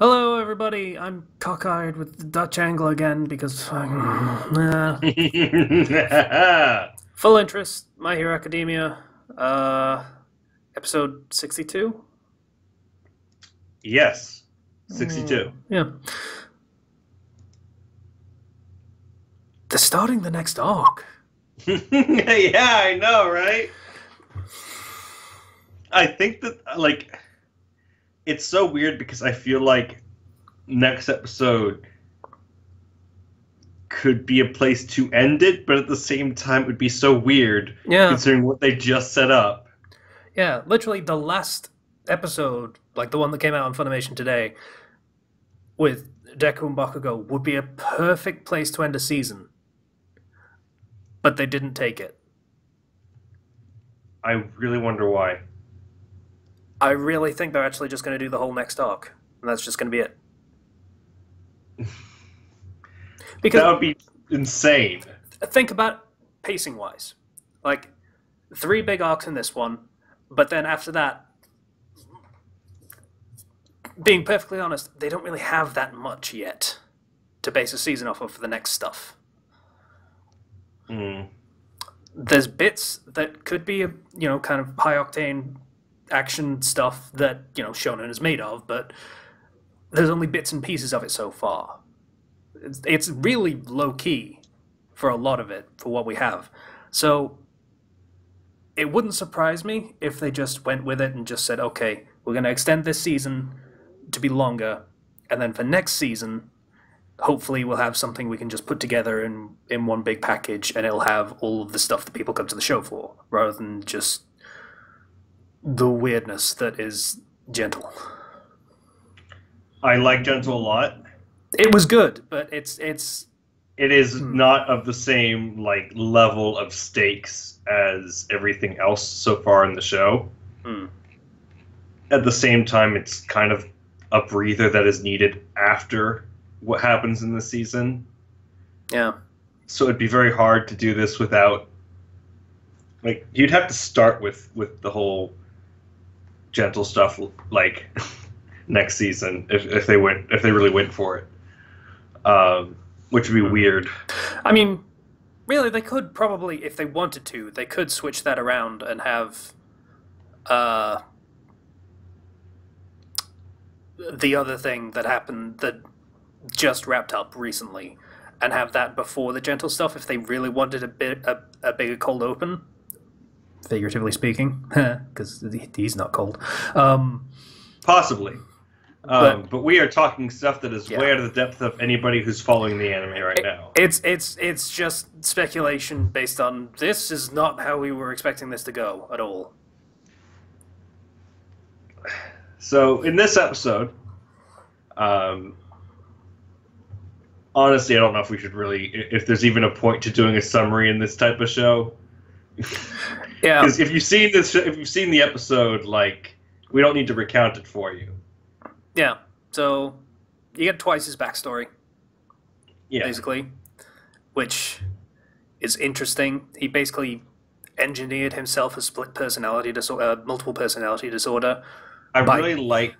Hello, everybody. I'm cockeyed with the Dutch angle again because full interest. My Hero Academia, uh, episode 62. Yes, 62. Yeah, they're starting the next arc. Yeah, I know, right? I think that, it's so weird because I feel like next episode could be a place to end it, but at the same time, it would be so weird Yeah, considering what they just set up. yeah. Literally, the last episode, like the one that came out on Funimation today, with Deku and Bakugo, would be a perfect place to end a season, but they didn't take it. I really wonder why. I really think they're actually just going to do the whole next arc, and that's just going to be it. Because That would be insane. think about pacing wise, like three big arcs in this one, but then after that, being perfectly honest, they don't really have that much yet to base a season off of for the next stuff. Mm. There's bits that could be kind of high octane action stuff that Shonen is made of, but there's only bits and pieces of it so far. It's really low key for a lot of it for what we have. So it wouldn't surprise me if they just went with it and just said, okay, we're going to extend this season to be longer, and then for next season, hopefully we'll have something we can just put together in one big package, and it'll have all of the stuff that people come to the show for, rather than just the weirdness that is Gentle. I like Gentle a lot. It was good, but it's It is not of the same level of stakes as everything else so far in the show. hmm. At the same time, it's kind of a breather that is needed after what happens in the season. Yeah. So it'd be very hard to do this without you'd have to start with the whole Gentle stuff next season if they really went for it. Which would be weird. I mean, really, they could probably, if they wanted to, they could switch that around and have the other thing that happened that just wrapped up recently, and have that before the Gentle stuff if they really wanted a bigger cold open, figuratively speaking, because he's not cold. Possibly. But But we are talking stuff that is Yeah. way out of the depth of anybody who's following the anime right now. it's just speculation based on this is not how we were expecting this to go at all. So in this episode, um, honestly, I don't know if we should if there's even a point to doing a summary in this type of show. Yeah. Because if you've seen the episode, we don't need to recount it for you. Yeah, so you get twice his backstory, Yeah, basically, which is interesting. He basically engineered himself a split personality disorder, multiple personality disorder, I by really like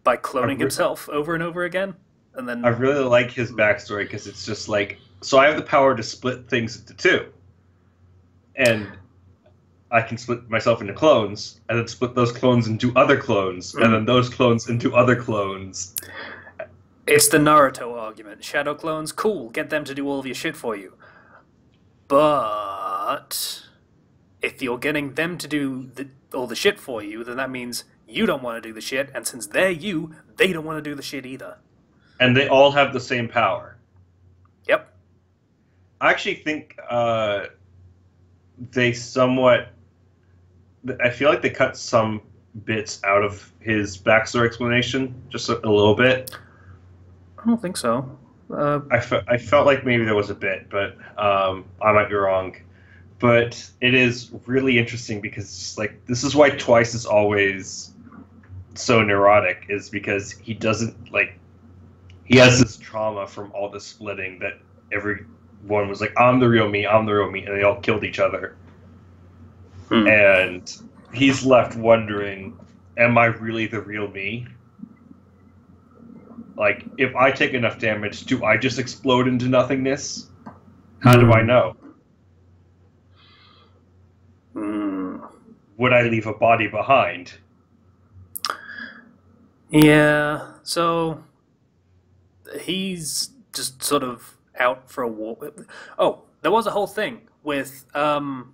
by I, cloning re- himself over and over again, and I then really like his backstory because it's just so I have the power to split things into two, and I can split myself into clones, and then split those clones into other clones, and then those clones into other clones. it's the Naruto argument. Shadow clones, cool, get them to do all of your shit for you, but if you're getting them to do all the shit for you, then that means you don't want to do the shit, and since they're you, they don't want to do the shit either. And they all have the same power. Yep. I actually think they somewhat. I feel like they cut some bits out of his backstory explanation, just a little bit. I don't think so. I felt like maybe there was a bit, but I might be wrong. But it is really interesting because it's just this is why Twice is always so neurotic, is because he doesn't he has this trauma from all the splitting that everyone was I'm the real me, I'm the real me, and they all killed each other. And he's left wondering, am I really the real me? Like, if I take enough damage, do I just explode into nothingness? How do I know? Would I leave a body behind? Yeah, so he's just sort of out for a walk. Oh, there was a whole thing with the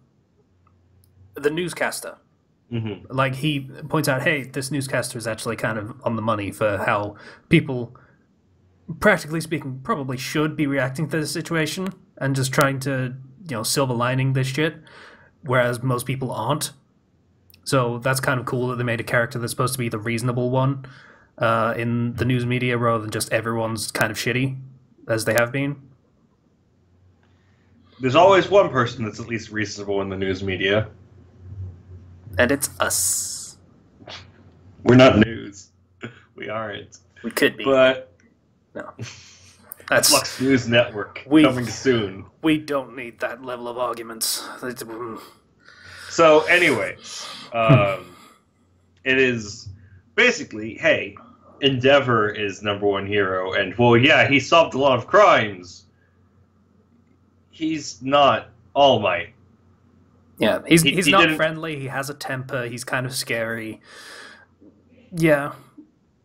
newscaster. Mm-hmm. Like, he points out, hey, this newscaster is actually kind of on the money for how people, practically speaking, probably should be reacting to the situation and just trying to, silver lining this shit, whereas most people aren't. So that's kind of cool that they made a character that's supposed to be the reasonable one in the news media rather than just everyone's kind of shitty, as they have been. There's always one person that's at least reasonable in the news media. And it's us. We're not news. We aren't. We could be. But no. That's Flux News Network coming soon. We don't need that level of arguments. So, anyways, it is basically, hey, Endeavor is #1 hero, and, well, yeah, he solved a lot of crimes. He's not All Might. Yeah, he's not friendly, he has a temper, he's kind of scary. Yeah.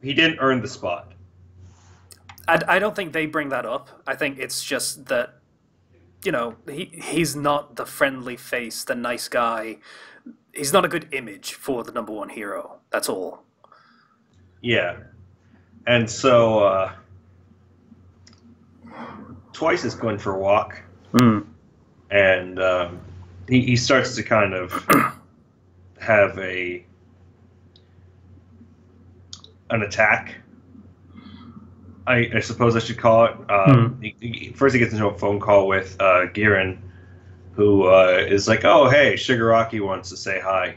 He didn't earn the spot. I don't think they bring that up. I think it's just that, he's not the friendly face, the nice guy. He's not a good image for the #1 hero. That's all. Yeah. And so, Twice is going for a walk. And he starts to kind of have an attack, I suppose I should call it. First he gets into a phone call with Giran, who is like, oh, hey, Shigaraki wants to say hi.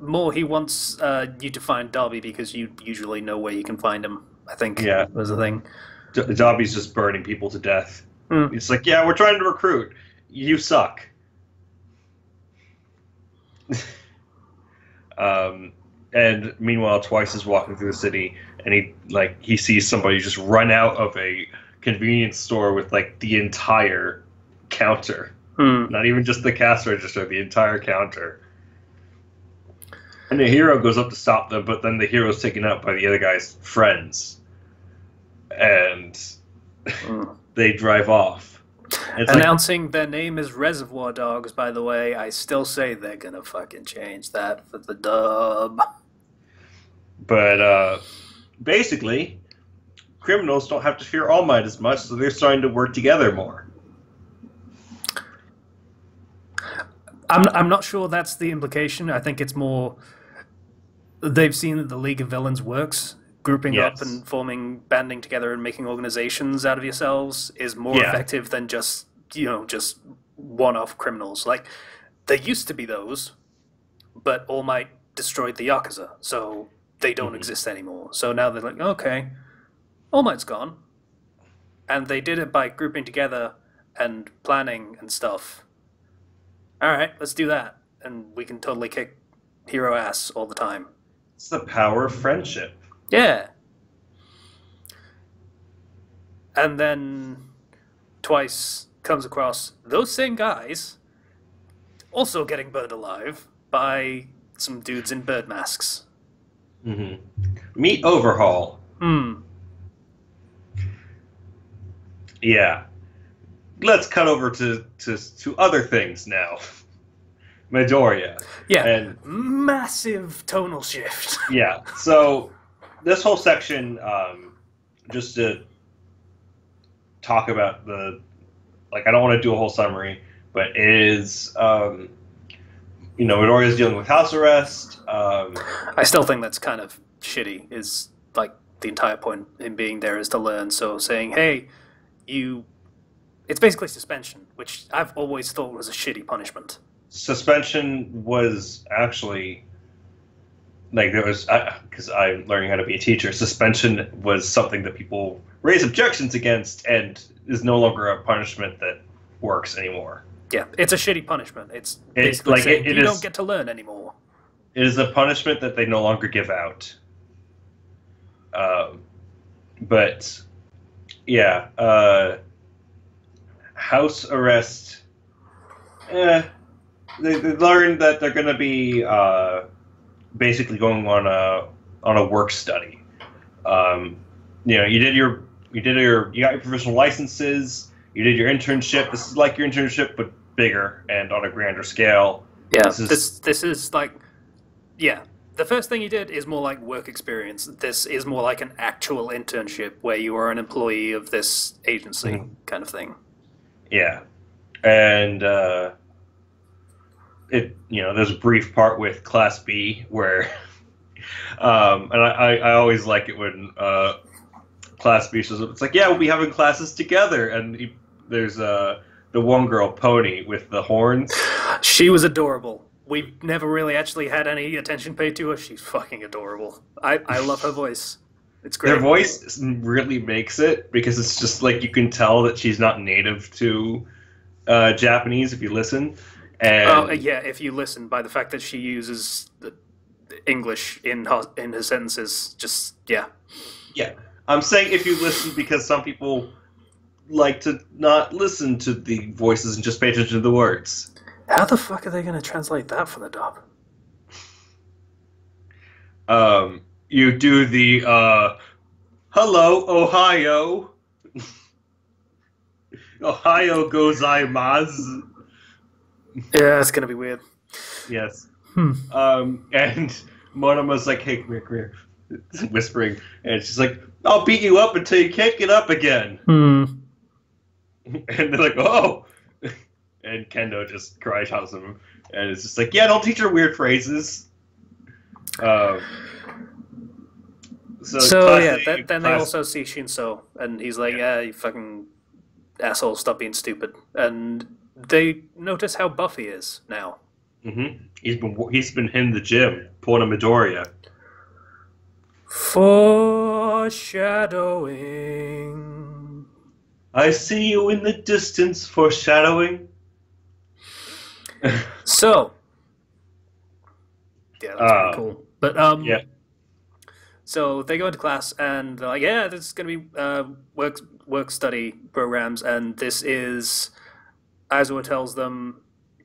More, he wants you to find Darby because you usually know where you can find him, I think. Yeah. Was the thing. Darby's just burning people to death. It's like, yeah, we're trying to recruit. You suck. And meanwhile, Twice is walking through the city, and he sees somebody just run out of a convenience store with the entire counter. Not even just the cash register, the entire counter. And the hero goes up to stop them, but then the hero's taken out by the other guy's friends. And they drive off. It's announcing their name is Reservoir Dogs, by the way. I still say they're gonna fucking change that for the dub. But basically, criminals don't have to fear All Might as much, so they're starting to work together more. I'm not sure that's the implication. I think it's more they've seen that the League of Villains works. Grouping up and banding together and making organizations out of yourselves is more effective than just one-off criminals. Like, there used to be those, but All Might destroyed the Yakuza, so they don't exist anymore. So now they're like, okay, All Might's gone. And they did it by grouping together and planning and stuff. Alright, let's do that. And we can totally kick hero ass all the time. It's the power of friendship. Yeah. And then Twice comes across those same guys also getting burned alive by some dudes in bird masks. Meet Overhaul. Yeah. Let's cut over to other things now. Midoriya. Yeah. And massive tonal shift. Yeah. So this whole section, just to talk about I don't want to do a whole summary, but it is, Midoriya's dealing with house arrest. I still think that's kind of shitty, is, the entire point in being there is to learn, so saying, hey, it's basically suspension, which I've always thought was a shitty punishment. Suspension was actually... there was, because I'm learning how to be a teacher, suspension was something that people raise objections against and is no longer a punishment that works anymore. Yeah, it's a shitty punishment. It's basically saying you don't get to learn anymore. It is a punishment that they no longer give out. But yeah, house arrest. They learned that they're going to be basically going on a work study. You got your professional licenses. You did your internship. This is like your internship, but bigger and on a grander scale. Yeah, this is like, yeah. The first thing you did is more like work experience. This is more like an actual internship where you are an employee of this agency kind of thing. Yeah, and there's a brief part with Class B where, and I always like it when Class B shows up. It's like, yeah, we'll be having classes together, and there's the one girl, Pony, with the horns. She was adorable. We've never really actually had any attention paid to her. She's fucking adorable. I love her voice. It's great. Their voice really makes it, because it's just like you can tell that she's not native to Japanese if you listen. And yeah, if you listen, by the fact that she uses English in her sentences, just, yeah. Yeah. I'm saying if you listen, because some people like to not listen to the voices and just pay attention to the words. How the fuck are they going to translate that for the dub? You do the, hello, Ohio. Ohio gozaimasu. Yeah, it's going to be weird. Yes. And Monoma's like, hey, come here. Whispering. And she's like, I'll beat you up until you can't get up again. And they're like, oh. And Kendo just cries out him, and it's just like, yeah, don't teach her weird phrases. Then they also see Shinso, and he's like, yeah, you fucking asshole, stop being stupid. And they notice how buff he is now. He's been in the gym, pulling a Midoriya. Foreshadowing. I see you in the distance, foreshadowing. So, yeah, that's pretty cool. But yeah. So they go into class and they're like, yeah, this is going to be work study programs, and this is, Aizawa tells them,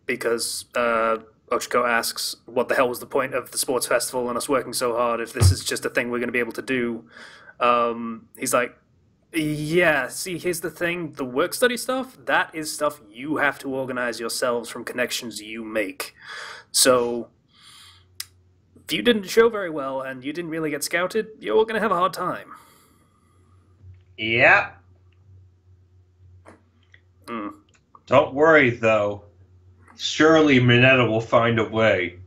because Ochiko asks, what the hell was the point of the sports festival and us working so hard if this is just a thing we're going to be able to do? He's like, yeah, see, here's the thing. The work study stuff, that is stuff you have to organize yourselves from connections you make. So, if you didn't show very well and you didn't really get scouted, you're going to have a hard time. Yeah. Don't worry, though. Surely Mineta will find a way.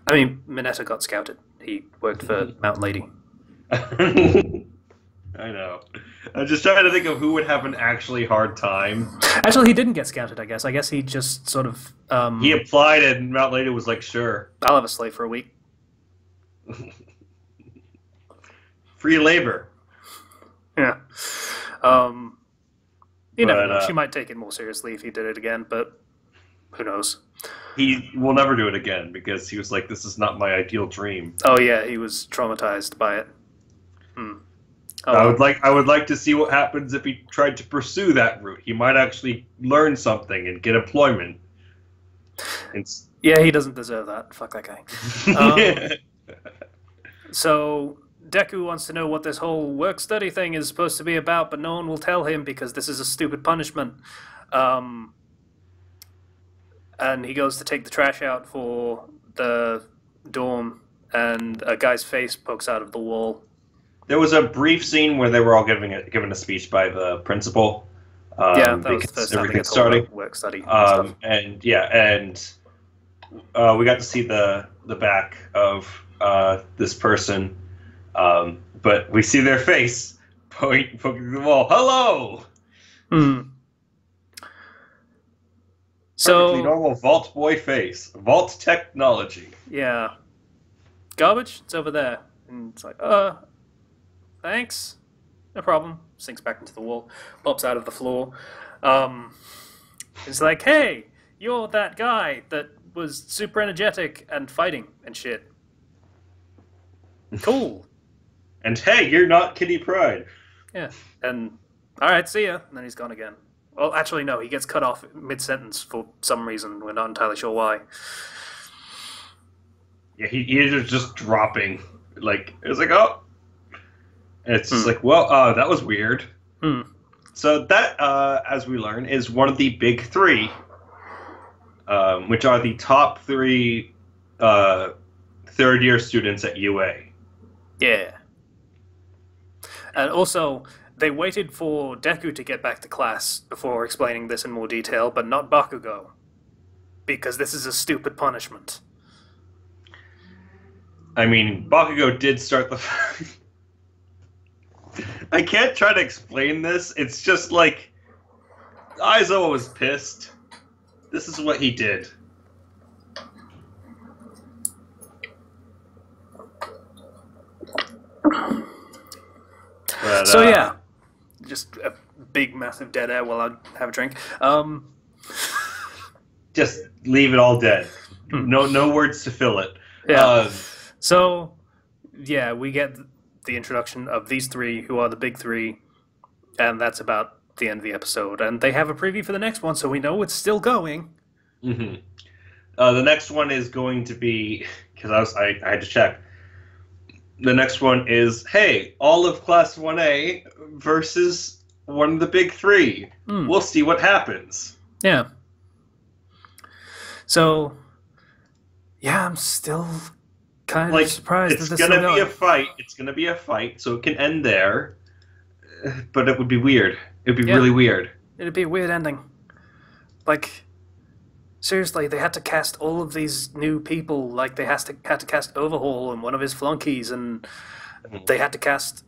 I mean, Mineta got scouted. He worked for Mountain Lady. I know. I'm just trying to think of who would have an actually hard time. Actually, he didn't get scouted, I guess. I guess he just sort of... he applied and Mount Lady was like, sure. I'll have a slave for a week. Free labor. Yeah. You never know. She might take it more seriously if he did it again, but who knows? He will never do it again because he was like, this is not my ideal dream. Oh, yeah, he was traumatized by it. Oh, I would like to see what happens if he tried to pursue that route. He might actually learn something and get employment. Yeah, he doesn't deserve that. Fuck that guy. So Deku wants to know what this whole work study thing is supposed to be about, but no one will tell him because this is a stupid punishment. And he goes to take the trash out for the dorm, and a guy's face pokes out of the wall. There was a brief scene where they were all given a speech by the principal. Yeah, that was the first time they got started work study. And we got to see the back of this person, but we see their face poking the wall. Hello. Perfectly normal Vault Boy face. Vault technology. Yeah. Garbage? It's over there. And it's like, thanks. No problem. Sinks back into the wall. Pops out of the floor. It's like, hey, you're that guy that was super energetic and fighting and shit. Cool. And hey, you're not Kitty Pryde. Yeah, and all right, see ya. And then he's gone again. Well, actually, no, he gets cut off mid-sentence for some reason. We're not entirely sure why. Yeah, he is just dropping. Like, it was like, oh. And it's just like, well, that was weird. So that, as we learn, is one of the big three, which are the top three third-year students at UA. Yeah. And also, they waited for Deku to get back to class before explaining this in more detail, but not Bakugo. Because this is a stupid punishment. I mean, Bakugo did start the... I can't try to explain this. It's just like... Aizawa was pissed. This is what he did. But, so yeah, just a big, massive dead air while I have a drink. Just leave it all dead. No words to fill it. Yeah. So, yeah, we get the introduction of these three, who are the big three, and that's about the end of the episode. And they have a preview for the next one, so we know it's still going. Mm-hmm. The next one is going to be, because I had to check. The next one is, hey, all of Class 1A versus one of the big three. We'll see what happens. Yeah. So, yeah, I'm still kind of surprised that this is going to be a fight. It's going to be a fight, so it can end there. But it would be weird. It would be really weird. It'd be a weird ending. Like... Seriously, they had to cast all of these new people. Like, they had to cast Overhaul and one of his flunkies, and they had to cast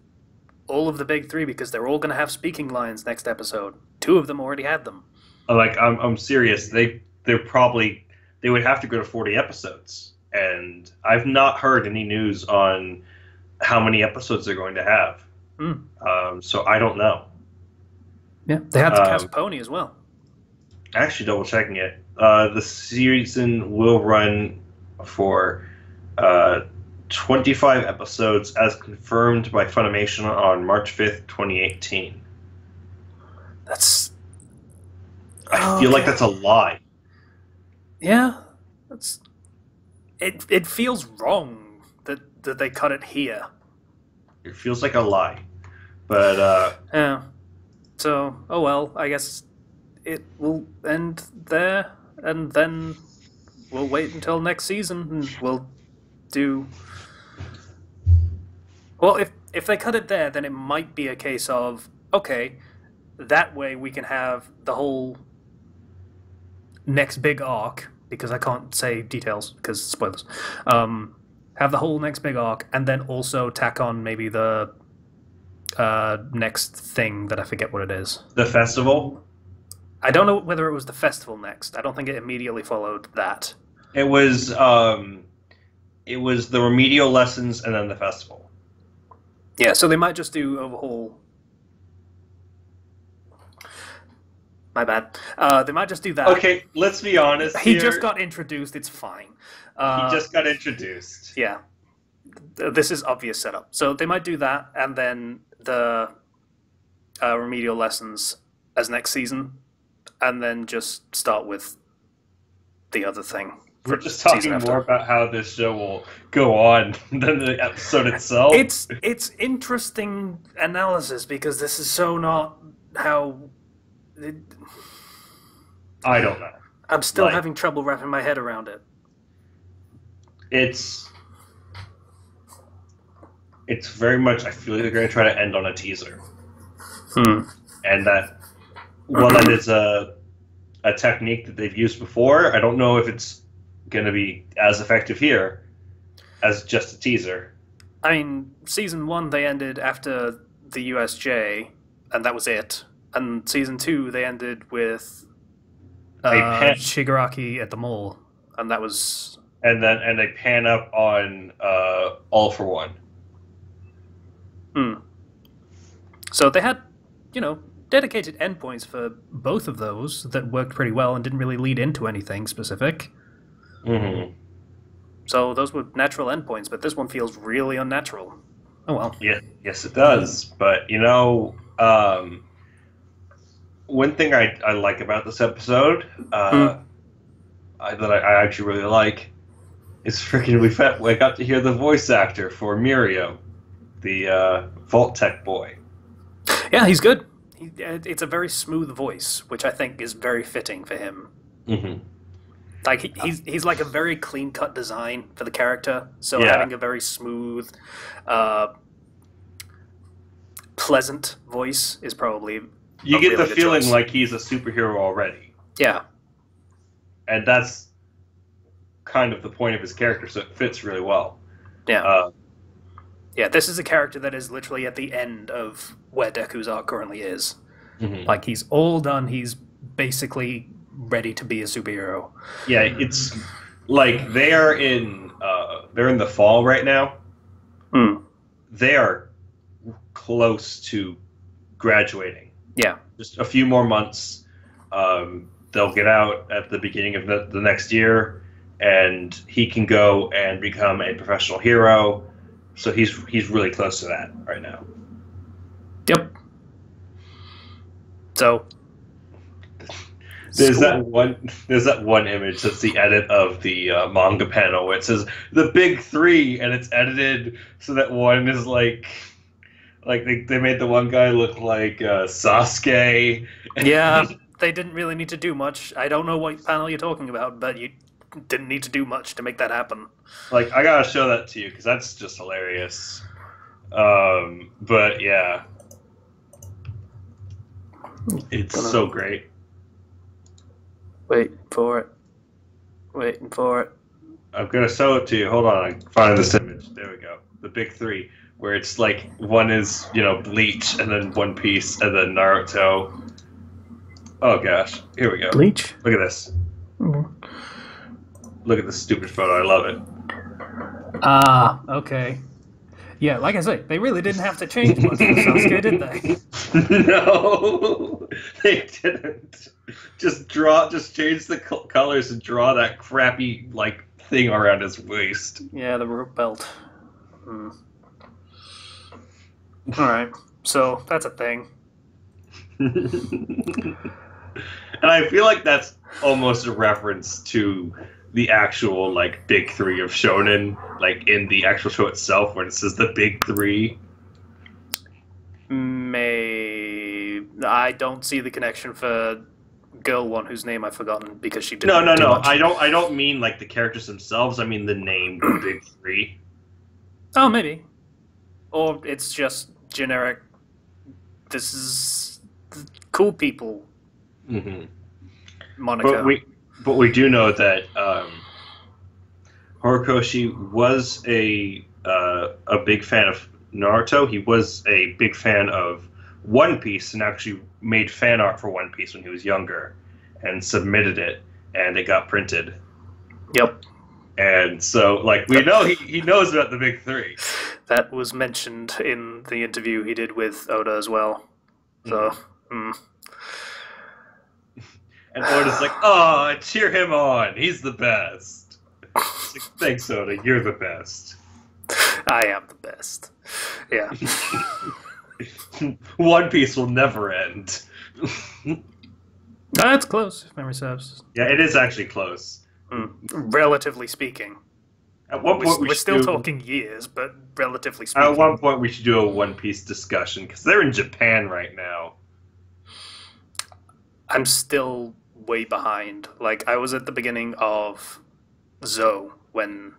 all of the big three because they're all going to have speaking lines next episode. 2 of them already had them. Like, I'm serious. They would have to go to 40 episodes, and I've not heard any news on how many episodes they're going to have. So I don't know. Yeah, they had to cast Pony as well. Actually, double checking it. The season will run for 25 episodes as confirmed by Funimation on March 5th, 2018. That's... I feel like that's a lie. Yeah. That's... It feels wrong that they cut it here. It feels like a lie. But, yeah. So, oh well, I guess it will end there. And then we'll wait until next season, and we'll do... Well, if they cut it there, then it might be a case of, okay, that way we can have the whole next big arc, because I can't say details, because spoilers, have the whole next big arc, and then also tack on maybe the next thing that I forget what it is. The festival? I don't know whether it was the festival next. I don't think it immediately followed that. It was the remedial lessons and then the festival. Yeah, so they might just do Overhaul. My bad. They might just do that. Okay, let's be honest. He just got introduced. It's fine. He just got introduced. Yeah. This is obvious setup. So they might do that, and then the remedial lessons as next season. And then just start with the other thing. We're just talking more about how this show will go on than the episode itself. It's interesting analysis because this is so not how... I don't know. I'm still having trouble wrapping my head around it. It's very much... I feel like they're going to try to end on a teaser. And that... Well, that is a technique that they've used before. I don't know if it's going to be as effective here as just a teaser. I mean, Season 1, they ended after the USJ, and that was it. And Season 2, they ended with Shigaraki at the mall, and that was... And they pan up on All for One. So they had, dedicated endpoints for both of those that worked pretty well and didn't really lead into anything specific. Mm-hmm. So those were natural endpoints, but this one feels really unnatural. Oh well. Yeah, yes, it does. But one thing I like about this episode, Hmm. that I actually really like, is freaking we got to hear the voice actor for Mirio, the Vault Tech boy. Yeah, he's good. It's a very smooth voice, which I think is very fitting for him. Hmm. Like he's like a very clean cut design for the character. So Yeah, having a very smooth, uh, pleasant voice is probably you a get really the good feeling choice. like he's a superhero already, Yeah, and that's kind of the point of his character, so it fits really well. yeah, Uh, yeah. This is a character that is literally at the end of where Deku's arc currently is. mhm. Like he's all done. He's basically ready to be a superhero. Yeah, it's like they're in the fall right now. Hmm. They are close to graduating. Yeah, Just a few more months. They'll get out at the beginning of the next year, and he can go and become a professional hero. So he's really close to that right now. yep. So There's school. that one. There's that one image that's the edit of the manga panel where it says the big three, and it's edited so that one is like they made the one guy look like Sasuke. Yeah, they didn't really need to do much. I don't know what panel you're talking about, but you didn't need to do much to make that happen. Like I gotta show that to you because that's just hilarious. But yeah, it's so great. Waiting for it. Waiting for it. I'm gonna show it to you. Hold on, I can find this image. There we go. The big three, where it's like one is Bleach, and then One Piece, and then Naruto. Oh gosh, here we go. Bleach? Look at this. Mhm. Look at this stupid photo. I love it. Ah, okay. Yeah, like I say, they really didn't have to change much for Sasuke, did they? No, they didn't. Just change the colors and draw that crappy like thing around his waist. Yeah, the rope belt. Hmm. Alright, so that's a thing. And I feel like that's almost a reference to the actual like big three of shonen, like in the actual show itself, when it says the big three. I don't see the connection for girl one whose name I've forgotten because she didn't No. do much. I don't mean like the characters themselves. I mean the name, the big three. Oh, maybe. Or it's just generic. This is cool people Mm-hmm. moniker. But we do know that Horikoshi was a big fan of Naruto. He was a big fan of One Piece and actually made fan art for One Piece when he was younger and submitted it, and it got printed. Yep. And so, like, we know he knows about the big three. That was mentioned in the interview he did with Oda as well. So, And Oda's like, "Oh, cheer him on. He's the best." It's like, thanks, Oda. You're the best. I am the best. Yeah. One Piece will never end. That's close, if memory serves. Yeah, it is actually close. Relatively speaking. At one point, We're still talking years, but relatively speaking. At one point, we should do a One Piece discussion because they're in Japan right now. I'm still way behind. Like, I was at the beginning of Zoe when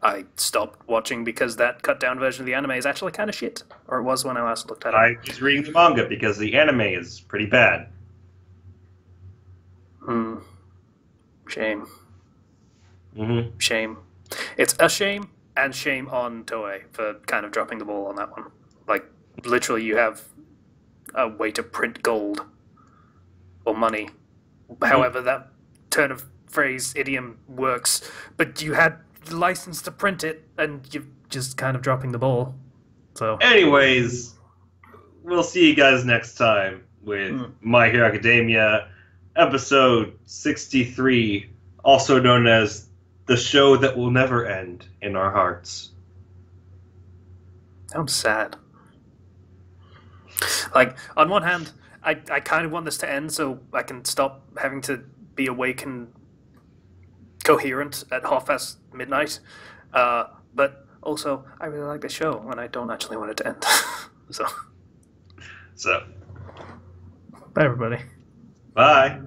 I stopped watching because that cut down version of the anime is actually kind of shit. Or it was when I last looked at it. I was reading the manga because the anime is pretty bad. Shame. Mm-hmm. Shame. It's a shame, and shame on Toei for kind of dropping the ball on that one. Like, literally, you have a way to print gold or money, however that turn of phrase idiom works, but you had license to print it, and you're just kind of dropping the ball. So, Anyways, we'll see you guys next time with My Hero Academia, episode 63, also known as The Show That Will Never End in Our Hearts. Sounds sad. Like, on one hand, I kind of want this to end so I can stop having to be awake and coherent at half past midnight. But also, I really like the show, and I don't actually want it to end. So, So, bye, everybody. bye.